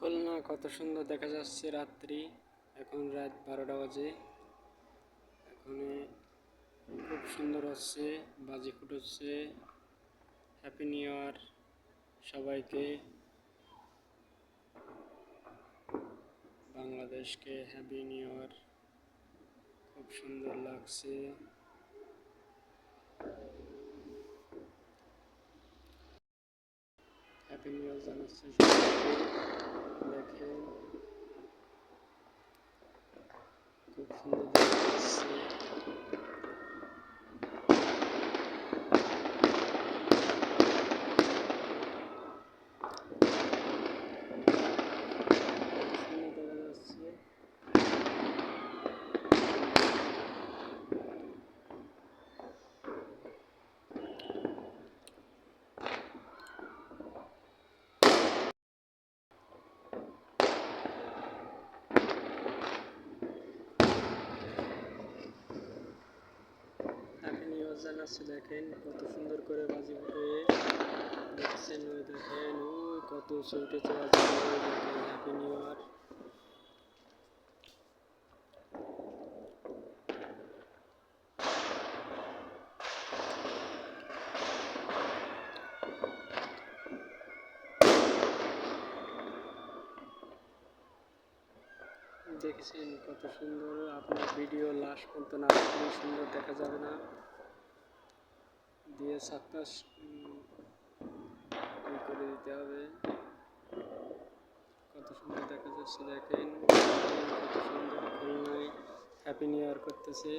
খুলনা কত সুন্দর দেখা যাচ্ছে রাত্রি। এখন রাত 12টা বাজে। এখন খুব সুন্দর হচ্ছে, বাজি ফুটাচ্ছে। হ্যাপি নিউ ইয়ার সবাইকে, বাংলাদেশকে হ্যাপি নিউ ইয়ার। খুব সুন্দর লাগছে। হ্যাপি নিউ ইয়ার জানাচ্ছি সবাইকে। দেখেন খুব সুন্দর দেখা যাচ্ছে। হ্যাপি নিউ ইয়ার জানাচ্ছি। দেখেন কত সুন্দর করে বাজি ফুটে দেখছেন। ওই দেখেন ওই কত উঠেছে বাজি। দেখেন হ্যাপি নিউ ইয়ার। দেখেছেন কত সুন্দর। আপনার ভিডিও লাস্ট পর্যন্ত না দেখলে সুন্দর দেখা যাবে না। দিয়ে সাতটা করে দিতে হবে। কত সুন্দর দেখা যাচ্ছে। দেখেন কত সুন্দর খুলনায় হ্যাপি নিউ ইয়ার করতেছে।